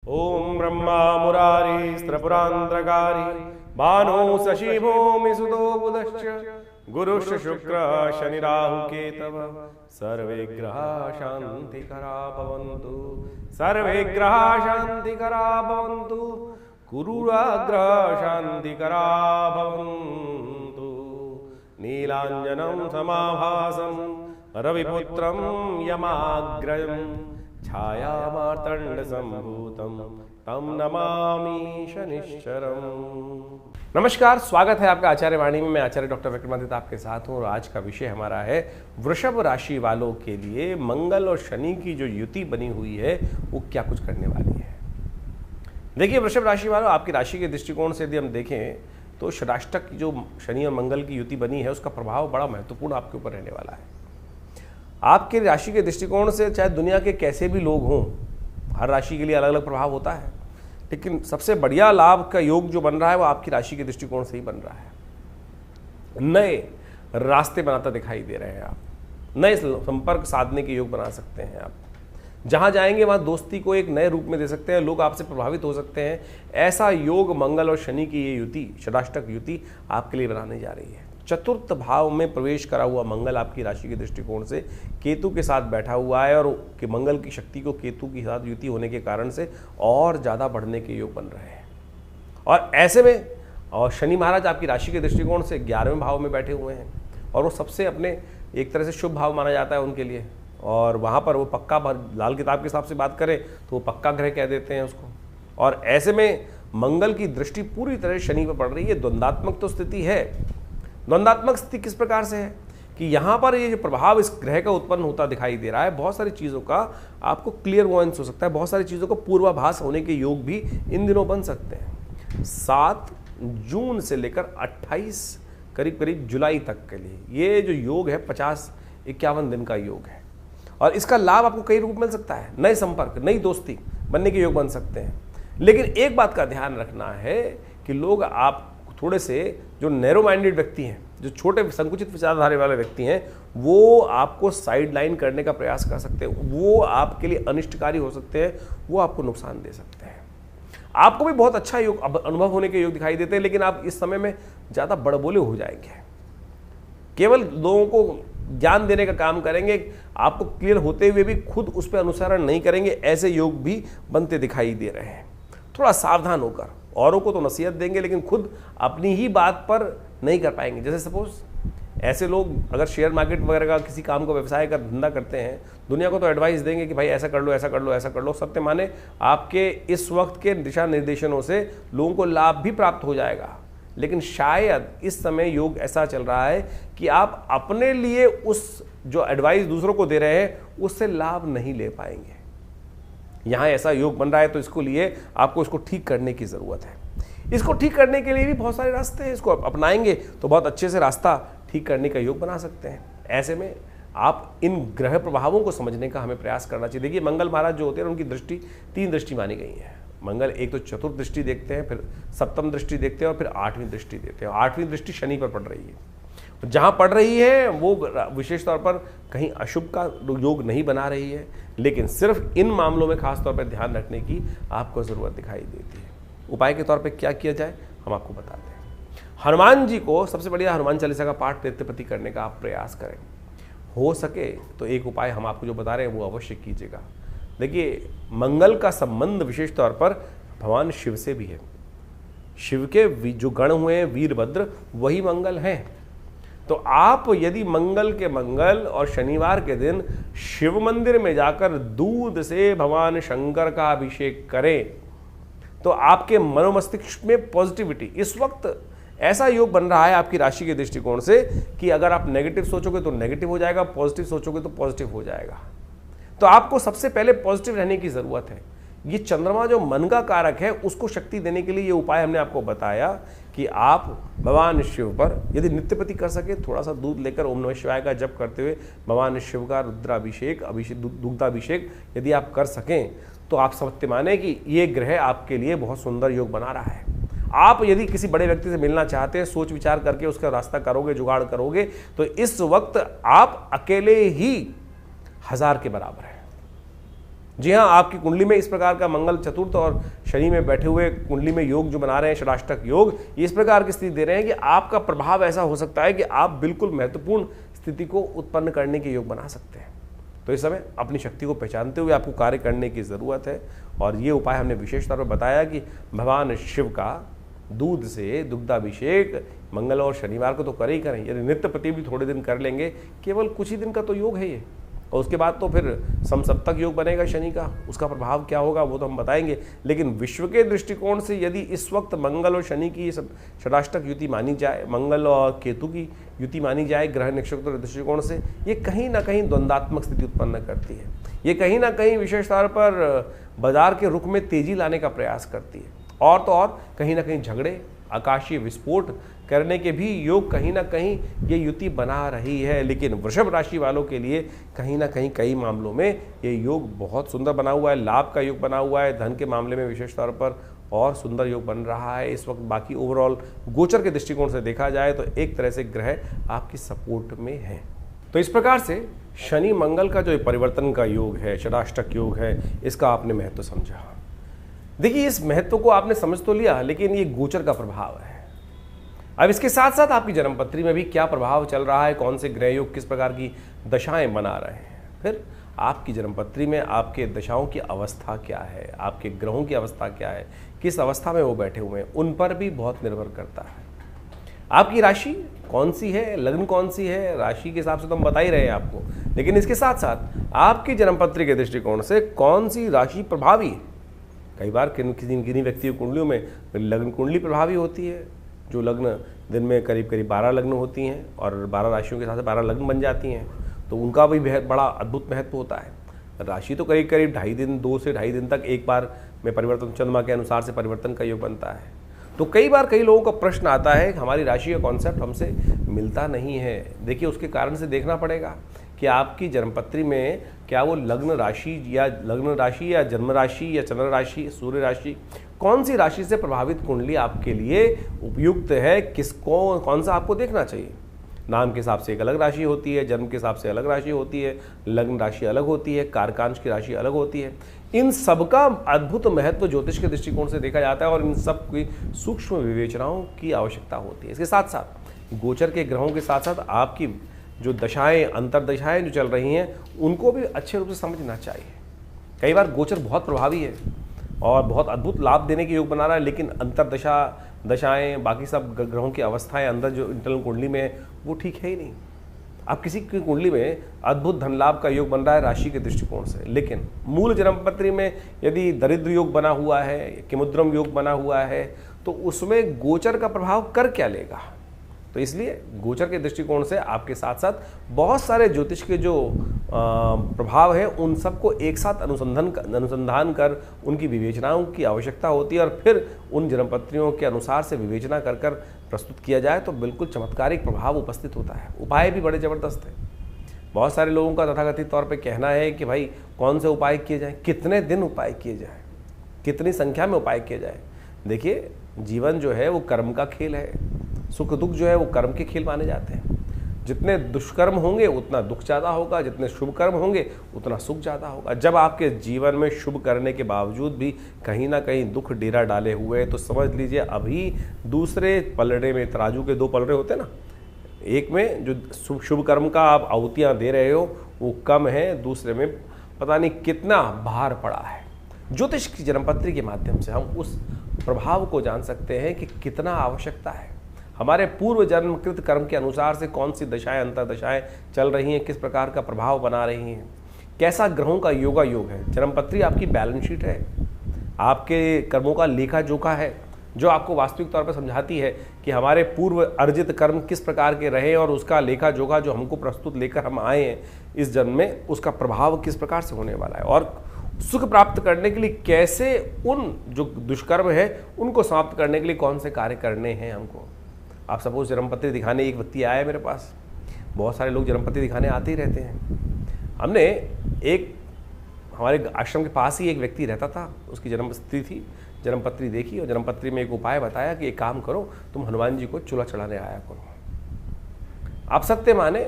ओम ब्रह्मा मुरारी स्त्रिपुरांतकारी भानु शशि भूमि सुतो बुधश्च गुरुश्च शुक्र शनि राहु केतव सर्वे ग्रहा शांतिकरा भवन्तु सर्वे ग्रहा शांतिकरा भवन्तु गुरुराग्रह शांतिकरा भवन्तु नीलांजनं समाभासं रविपुत्रं यमाग्रयं छायामार्तण्ड संभूतं तम नमामि शनिश्चरम्। नमस्कार, स्वागत है आपका आचार्य वाणी में। मैं आचार्य डॉक्टर विक्रमादित्य आपके साथ हूँ और आज का विषय हमारा है वृषभ राशि वालों के लिए मंगल और शनि की जो युति बनी हुई है वो क्या कुछ करने वाली है। देखिए वृषभ राशि वालों, आपकी राशि के दृष्टिकोण से यदि हम देखें तो षडाष्टक जो शनि और मंगल की युति बनी है उसका प्रभाव बड़ा महत्वपूर्ण आपके ऊपर रहने वाला है। आपके राशि के दृष्टिकोण से चाहे दुनिया के कैसे भी लोग हों, हर राशि के लिए अलग अलग प्रभाव होता है, लेकिन सबसे बढ़िया लाभ का योग जो बन रहा है वो आपकी राशि के दृष्टिकोण से ही बन रहा है। नए रास्ते बनाता दिखाई दे रहे हैं आप, नए संपर्क साधने के योग बना सकते हैं आप। जहां जाएंगे वहां दोस्ती को एक नए रूप में दे सकते हैं, लोग आपसे प्रभावित हो सकते हैं। ऐसा योग मंगल और शनि की ये युति, षडाष्टक युति आपके लिए बनाने जा रही है। चतुर्थ भाव में प्रवेश करा हुआ मंगल आपकी राशि के दृष्टिकोण से केतु के साथ बैठा हुआ है और कि मंगल की शक्ति को केतु के साथ युति होने के कारण से और ज़्यादा बढ़ने के योग बन रहे हैं। और ऐसे में और शनि महाराज आपकी राशि के दृष्टिकोण से 11वें भाव में बैठे हुए हैं और वो सबसे अपने एक तरह से शुभ भाव माना जाता है उनके लिए, और वहाँ पर वो पक्का, लाल किताब के हिसाब से बात करें तो वो पक्का ग्रह कह देते हैं उसको। और ऐसे में मंगल की दृष्टि पूरी तरह शनि पर पड़ रही है। द्वंद्वात्मक तो स्थिति है। द्वंद्वात्मक स्थिति किस प्रकार से है कि यहाँ पर ये जो प्रभाव इस ग्रह का उत्पन्न होता दिखाई दे रहा है, बहुत सारी चीज़ों का आपको क्लियर वॉइंस हो सकता है, बहुत सारी चीज़ों को पूर्वाभास होने के योग भी इन दिनों बन सकते हैं। 7 जून से लेकर 28 करीब जुलाई तक के लिए ये जो योग है 50-51 दिन का योग है और इसका लाभ आपको कई रूप मिल सकता है। नए संपर्क, नई दोस्ती बनने के योग बन सकते हैं। लेकिन एक बात का ध्यान रखना है कि लोग आप थोड़े से जो नैरो माइंडेड व्यक्ति हैं, जो छोटे संकुचित विचारधारा वाले व्यक्ति हैं, वो आपको साइड लाइन करने का प्रयास कर सकते हैं, वो आपके लिए अनिष्टकारी हो सकते हैं, वो आपको नुकसान दे सकते हैं। आपको भी बहुत अच्छा योग अनुभव होने के योग दिखाई देते हैं, लेकिन आप इस समय में ज़्यादा बड़बोले हो जाएंगे। केवल लोगों को ज्ञान देने का काम करेंगे, आपको क्लियर होते हुए भी खुद उस पर अनुसरण नहीं करेंगे, ऐसे योग भी बनते दिखाई दे रहे हैं। थोड़ा सावधान होकर औरों को तो नसीहत देंगे लेकिन खुद अपनी ही बात पर नहीं कर पाएंगे। जैसे सपोज ऐसे लोग अगर शेयर मार्केट वगैरह का किसी काम को, व्यवसाय का धंधा करते हैं, दुनिया को तो एडवाइस देंगे कि भाई ऐसा कर लो, ऐसा कर लो, ऐसा कर लो। सत्य माने आपके इस वक्त के दिशा निर्देशनों से लोगों को लाभ भी प्राप्त हो जाएगा, लेकिन शायद इस समय योग ऐसा चल रहा है कि आप अपने लिए उस जो एडवाइस दूसरों को दे रहे हैं उससे लाभ नहीं ले पाएंगे। यहाँ ऐसा योग बन रहा है तो इसको लिए आपको इसको ठीक करने की ज़रूरत है। इसको ठीक करने के लिए भी बहुत सारे रास्ते हैं, इसको अपनाएंगे तो बहुत अच्छे से रास्ता ठीक करने का योग बना सकते हैं। ऐसे में आप इन ग्रह प्रभावों को समझने का हमें प्रयास करना चाहिए। देखिए मंगल महाराज जो होते हैं उनकी दृष्टि 3 दृष्टि मानी गई है। मंगल एक तो चतुर्थ दृष्टि देखते हैं, फिर सप्तम दृष्टि देखते हैं और फिर 8वीं दृष्टि देते हैं। 8वीं दृष्टि शनि पर पड़ रही है। जहाँ पड़ रही है वो विशेष तौर पर कहीं अशुभ का योग नहीं बना रही है, लेकिन सिर्फ इन मामलों में खास तौर पर ध्यान रखने की आपको ज़रूरत दिखाई देती है। उपाय के तौर पे क्या किया जाए हम आपको बताते हैं। हनुमान जी को सबसे बढ़िया हनुमान चालीसा का पाठ नित्य प्रति करने का आप प्रयास करें। हो सके तो एक उपाय हम आपको जो बता रहे हैं वो अवश्य कीजिएगा। देखिए मंगल का संबंध विशेष तौर पर भगवान शिव से भी है। शिव के जो गण हुए हैं वीरभद्र, वही मंगल हैं। तो आप यदि मंगल के मंगल और शनिवार के दिन शिव मंदिर में जाकर दूध से भगवान शंकर का अभिषेक करें तो आपके मनोमस्तिष्क में पॉजिटिविटी, इस वक्त ऐसा योग बन रहा है आपकी राशि के दृष्टिकोण से कि अगर आप नेगेटिव सोचोगे तो नेगेटिव हो जाएगा, पॉजिटिव सोचोगे तो पॉजिटिव हो जाएगा। तो आपको सबसे पहले पॉजिटिव रहने की जरूरत है। ये चंद्रमा जो मन का कारक है उसको शक्ति देने के लिए ये उपाय हमने आपको बताया कि आप भगवान शिव पर यदि नित्य प्रति कर सके, थोड़ा सा दूध लेकर ओम नमः शिवाय का जप करते हुए भगवान शिव का रुद्राभिषेक, दुग्धाभिषेक यदि आप कर सकें तो आप सत्य माने कि ये ग्रह आपके लिए बहुत सुंदर योग बना रहा है। आप यदि किसी बड़े व्यक्ति से मिलना चाहते हैं, सोच विचार करके उसका रास्ता करोगे, जुगाड़ करोगे, तो इस वक्त आप अकेले ही 1000 के बराबर है। जी हाँ, आपकी कुंडली में इस प्रकार का मंगल चतुर्थ और शनि में बैठे हुए कुंडली में योग जो बना रहे हैं, षडाष्टक योग, ये इस प्रकार की स्थिति दे रहे हैं कि आपका प्रभाव ऐसा हो सकता है कि आप बिल्कुल महत्वपूर्ण स्थिति को उत्पन्न करने के योग बना सकते हैं। तो इस समय अपनी शक्ति को पहचानते हुए आपको कार्य करने की ज़रूरत है। और ये उपाय हमने विशेष तौर पर बताया कि भगवान शिव का दूध से दुग्धाभिषेक मंगल और शनिवार को तो कर ही करें, यदि नित्य प्रति भी थोड़े दिन कर लेंगे, केवल कुछ ही दिन का तो योग है ये, और उसके बाद तो फिर समसप्तक योग बनेगा शनि का, उसका प्रभाव क्या होगा वो तो हम बताएंगे। लेकिन विश्व के दृष्टिकोण से यदि इस वक्त मंगल और शनि की षडाष्टक युति मानी जाए, मंगल और केतु की युति मानी जाए ग्रह नक्षत्र दृष्टिकोण से, ये कहीं ना कहीं द्वंद्वात्मक स्थिति उत्पन्न करती है। ये कहीं ना कहीं विशेष तौर पर बाजार के रुख में तेजी लाने का प्रयास करती है, और तो और कहीं ना कहीं झगड़े, आकाशीय विस्फोट करने के भी योग कहीं ना कहीं ये युति बना रही है। लेकिन वृषभ राशि वालों के लिए कहीं ना कहीं कई मामलों में ये योग बहुत सुंदर बना हुआ है, लाभ का योग बना हुआ है, धन के मामले में विशेष तौर पर और सुंदर योग बन रहा है इस वक्त। बाकी ओवरऑल गोचर के दृष्टिकोण से देखा जाए तो एक तरह से ग्रह आपकी सपोर्ट में है। तो इस प्रकार से शनि मंगल का जो परिवर्तन का योग है, षडाष्टक योग है, इसका आपने महत्व समझा। देखिए, इस महत्व को आपने समझ तो लिया, लेकिन ये गोचर का प्रभाव है। अब इसके साथ साथ आपकी जन्मपत्री में भी क्या प्रभाव चल रहा है, कौन से ग्रह योग किस प्रकार की दशाएं बना रहे हैं, फिर आपकी जन्मपत्री में आपके दशाओं की अवस्था क्या है, आपके ग्रहों की अवस्था क्या है, किस अवस्था में वो बैठे हुए हैं, उन पर भी बहुत निर्भर करता है। आपकी राशि कौन सी है, लग्न कौन सी है, राशि के हिसाब से तो हम बता ही रहे हैं आपको, लेकिन इसके साथ साथ आपकी जन्मपत्री के दृष्टिकोण से कौन सी राशि प्रभावी। कई बार किन्हीं व्यक्तियों कुंडलियों में लग्न कुंडली प्रभावी होती है, जो लग्न दिन में करीब करीब 12 लग्न होती हैं और 12 राशियों के साथ 12 लग्न बन जाती हैं, तो उनका भी बहुत बड़ा अद्भुत महत्व होता है। राशि तो करीब करीब 2.5 दिन, 2 से 2.5 दिन तक एक बार में परिवर्तन, चंद्रमा के अनुसार से परिवर्तन का योग बनता है। तो कई बार कई लोगों का प्रश्न आता है कि हमारी राशि का कॉन्सेप्ट हमसे मिलता नहीं है। देखिए, उसके कारण से देखना पड़ेगा कि आपकी जन्मपत्री में क्या वो लग्न राशि या जन्म राशि या चंद्र राशि, सूर्य राशि, कौन सी राशि से प्रभावित कुंडली आपके लिए उपयुक्त है, किसको कौन सा आपको देखना चाहिए। नाम के हिसाब से एक अलग राशि होती है, जन्म के हिसाब से अलग राशि होती है, लग्न राशि अलग होती है, कारकांश की राशि अलग होती है। इन सबका अद्भुत महत्व ज्योतिष के दृष्टिकोण से देखा जाता है और इन सब की सूक्ष्म विवेचनाओं की आवश्यकता होती है। इसके साथ साथ गोचर के ग्रहों के साथ साथ आपकी जो दशाएं, अंतरदशाएं जो चल रही हैं, उनको भी अच्छे रूप से समझना चाहिए। कई बार गोचर बहुत प्रभावी है और बहुत अद्भुत लाभ देने के योग बना रहा है, लेकिन अंतरदशा, दशाएं, बाकी सब ग्रहों की अवस्थाएं अंदर जो इंटरनल कुंडली में है वो ठीक है ही नहीं। अब किसी की कुंडली में अद्भुत धन लाभ का योग बन रहा है राशि के दृष्टिकोण से, लेकिन मूल जन्मपत्री में यदि दरिद्र योग बना हुआ है, किमुद्रम योग बना हुआ है, तो उसमें गोचर का प्रभाव कर क्या लेगा। तो इसलिए गोचर के दृष्टिकोण से आपके साथ साथ बहुत सारे ज्योतिष के जो प्रभाव है, उन सबको एक साथ अनुसंधान कर उनकी विवेचनाओं की आवश्यकता होती है और फिर उन जन्मपत्रियों के अनुसार से विवेचना कर कर प्रस्तुत किया जाए तो बिल्कुल चमत्कारिक प्रभाव उपस्थित होता है। उपाय भी बड़े ज़बरदस्त हैं। बहुत सारे लोगों का तथाकथित तौर पे कहना है कि भाई कौन से उपाय किए जाएं, कितने दिन उपाय किए जाएं, कितनी संख्या में उपाय किए जाएं। देखिए, जीवन जो है वो कर्म का खेल है, सुख दुख जो है वो कर्म के खेल माने जाते हैं। जितने दुष्कर्म होंगे उतना दुख ज़्यादा होगा, जितने शुभ कर्म होंगे उतना सुख ज़्यादा होगा। जब आपके जीवन में शुभ करने के बावजूद भी कहीं ना कहीं दुख डेरा डाले हुए हैं, तो समझ लीजिए अभी दूसरे पलड़े में, तराजू के 2 पलड़े होते हैं ना, एक में जो शुभ कर्म का आप आहुतियाँ दे रहे हो वो कम है, दूसरे में पता नहीं कितना भार पड़ा है। ज्योतिष की जन्मपत्री के माध्यम से हम उस प्रभाव को जान सकते हैं कि कितना आवश्यकता है। हमारे पूर्व जन्मकृत कर्म के अनुसार से कौन सी दशाएं, अंतरदशाएं चल रही हैं, किस प्रकार का प्रभाव बना रही हैं, कैसा ग्रहों का योग है। जन्मपत्री आपकी बैलेंस शीट है, आपके कर्मों का लेखा जोखा है, जो आपको वास्तविक तौर पर समझाती है कि हमारे पूर्व अर्जित कर्म किस प्रकार के रहे और उसका लेखा जोखा जो हमको प्रस्तुत लेकर हम आए हैं इस जन्म में, उसका प्रभाव किस प्रकार से होने वाला है और सुख प्राप्त करने के लिए कैसे उन जो दुष्कर्म है उनको समाप्त करने के लिए कौन से कार्य करने हैं हमको। आप सपोज जन्मपत्री दिखाने एक व्यक्ति आया है मेरे पास, बहुत सारे लोग जन्मपत्री दिखाने आते ही रहते हैं। हमने एक हमारे आश्रम के पास ही एक व्यक्ति रहता था, उसकी जन्मपत्री थी, जन्मपत्री देखी और जन्मपत्री में एक उपाय बताया कि एक काम करो, तुम हनुमान जी को चूल्हा चढ़ाने आया करो। आप सत्य माने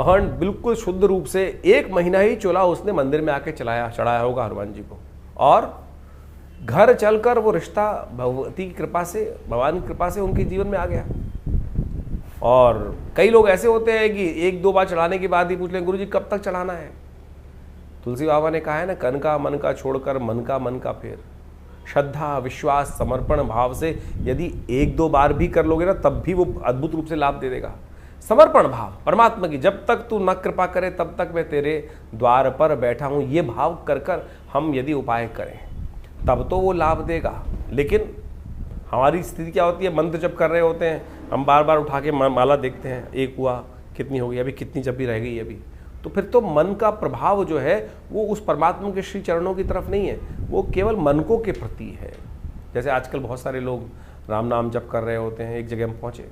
अहंड बिल्कुल शुद्ध रूप से 1 महीना ही चोला उसने मंदिर में आके चढ़ाया होगा हनुमान जी को, और घर चलकर वो रिश्ता भगवती की कृपा से, भगवान की कृपा से उनके जीवन में आ गया। और कई लोग ऐसे होते हैं कि 1-2 बार चढ़ाने के बाद ही पूछ लें, गुरु जी कब तक चढ़ाना है। तुलसी बाबा ने कहा है ना, कन का मन का छोड़कर मन का फेर। श्रद्धा, विश्वास, समर्पण भाव से यदि 1-2 बार भी कर लोगे ना, तब भी वो अद्भुत रूप से लाभ दे देगा। समर्पण भाव परमात्मा की, जब तक तू न कृपा करे तब तक मैं तेरे द्वार पर बैठा हूं, ये भाव कर हम यदि उपाय करें तब तो वो लाभ देगा। लेकिन हमारी स्थिति क्या होती है, मंत्र जप कर रहे होते हैं, हम बार बार उठा के माला देखते हैं, 1 हुआ, कितनी होगी, अभी कितनी जपी रह गई अभी, तो फिर तो मन का प्रभाव जो है वो उस परमात्मा के श्री चरणों की तरफ नहीं है, वो केवल मनकों के प्रति है। जैसे आजकल बहुत सारे लोग राम नाम जप कर रहे होते हैं, एक जगह हम पहुँचे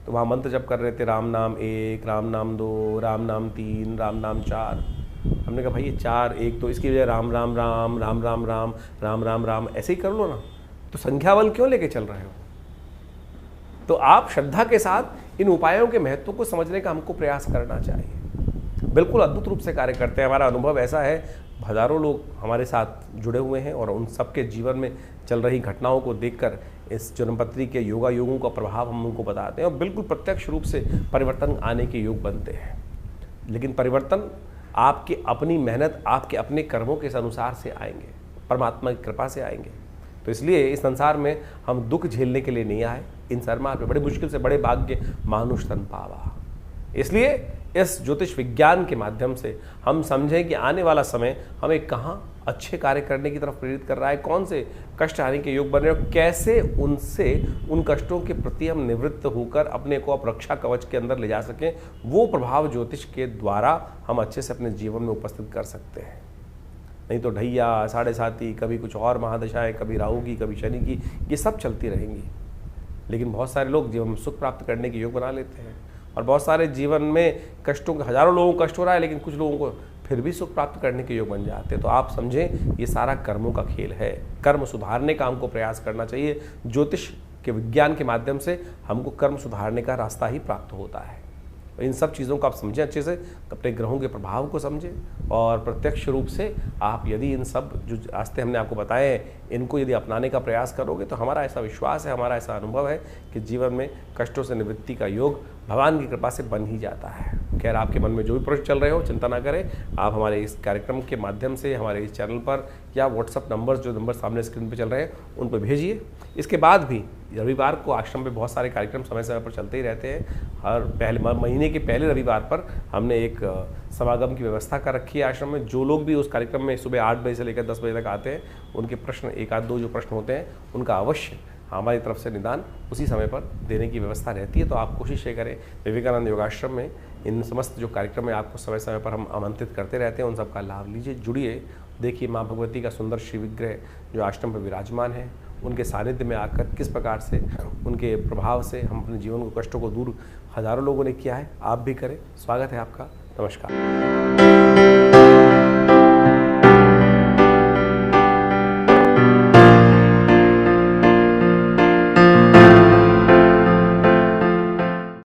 तो वहाँ मंत्र जप कर रहे थे, राम नाम 1, राम नाम 2, राम नाम 3, राम नाम 4। हमने कहा भाई ये 4, 1 तो इसकी वजह राम राम राम राम राम राम राम राम राम ऐसे ही कर लो ना, तो संख्या बल क्यों लेके चल रहे हो। तो आप श्रद्धा के साथ इन उपायों के महत्व को समझने का हमको प्रयास करना चाहिए। बिल्कुल अद्भुत रूप से कार्य करते हैं। हमारा अनुभव ऐसा है, हजारों लोग हमारे साथ जुड़े हुए हैं और उन सबके जीवन में चल रही घटनाओं को देखकर इस जन्मपत्री के योगा योगों का प्रभाव हम उनको बताते हैं और बिल्कुल प्रत्यक्ष रूप से परिवर्तन आने के योग बनते हैं। लेकिन परिवर्तन आपकी अपनी मेहनत, आपके अपने कर्मों के अनुसार से आएंगे, परमात्मा की कृपा से आएंगे। तो इसलिए इस संसार में हम दुख झेलने के लिए नहीं आए, इन सरमार में बड़ी मुश्किल से बड़े भाग्य मानुष तन पावा। इसलिए इस ज्योतिष विज्ञान के माध्यम से हम समझें कि आने वाला समय हमें कहाँ अच्छे कार्य करने की तरफ प्रेरित कर रहा है, कौन से कष्ट आने के योग बन रहे हैं, कैसे उन कष्टों के प्रति हम निवृत्त होकर अपने को रक्षा कवच के अंदर ले जा सकें। वो प्रभाव ज्योतिष के द्वारा हम अच्छे से अपने जीवन में उपस्थित कर सकते हैं। नहीं तो ढैया, साढ़े साती, कभी कुछ और महादशाएं, कभी राहु की, कभी शनि की, ये सब चलती रहेंगी। लेकिन बहुत सारे लोग जीवन में सुख प्राप्त करने के योग बना लेते हैं और बहुत सारे जीवन में कष्टों, हजारों लोगों को कष्ट हो रहा है लेकिन कुछ लोगों को फिर भी सुख प्राप्त करने के योग बन जाते हैं। तो आप समझें ये सारा कर्मों का खेल है। कर्म सुधारने का हमको प्रयास करना चाहिए। ज्योतिष के विज्ञान के माध्यम से हमको कर्म सुधारने का रास्ता ही प्राप्त होता है। इन सब चीज़ों को आप समझें अच्छे से, अपने ग्रहों के प्रभाव को समझें और प्रत्यक्ष रूप से आप यदि इन सब जो रास्ते हमने आपको बताए हैं इनको यदि अपनाने का प्रयास करोगे तो हमारा ऐसा विश्वास है, हमारा ऐसा अनुभव है कि जीवन में कष्टों से निवृत्ति का योग भगवान की कृपा से बन ही जाता है। खैर, आपके मन में जो भी प्रश्न चल रहे हो चिंता ना करें, आप हमारे इस कार्यक्रम के माध्यम से हमारे इस चैनल पर या व्हाट्सअप नंबर्स जो नंबर सामने स्क्रीन पर चल रहे हैं उन पर भेजिए। इसके बाद भी रविवार को आश्रम में बहुत सारे कार्यक्रम समय समय पर चलते ही रहते हैं। हर महीने के पहले रविवार पर हमने एक समागम की व्यवस्था कर रखी है आश्रम में। जो लोग भी उस कार्यक्रम में सुबह 8 बजे से लेकर 10 बजे तक आते हैं उनके प्रश्न, 1-2 जो प्रश्न होते हैं उनका अवश्य हमारी तरफ से निदान उसी समय पर देने की व्यवस्था रहती है। तो आप कोशिश ये करें, विवेकानंद योगाश्रम में इन समस्त जो कार्यक्रम है आपको समय समय पर हम आमंत्रित करते रहते हैं, उन सब का लाभ लीजिए, जुड़िए। देखिए माँ भगवती का सुंदर श्री विग्रह जो आश्रम पर विराजमान है, उनके सानिध्य में आकर किस प्रकार से उनके प्रभाव से हम अपने जीवन को, कष्टों को दूर हजारों लोगों ने किया है, आप भी करें। स्वागत है आपका। नमस्कार।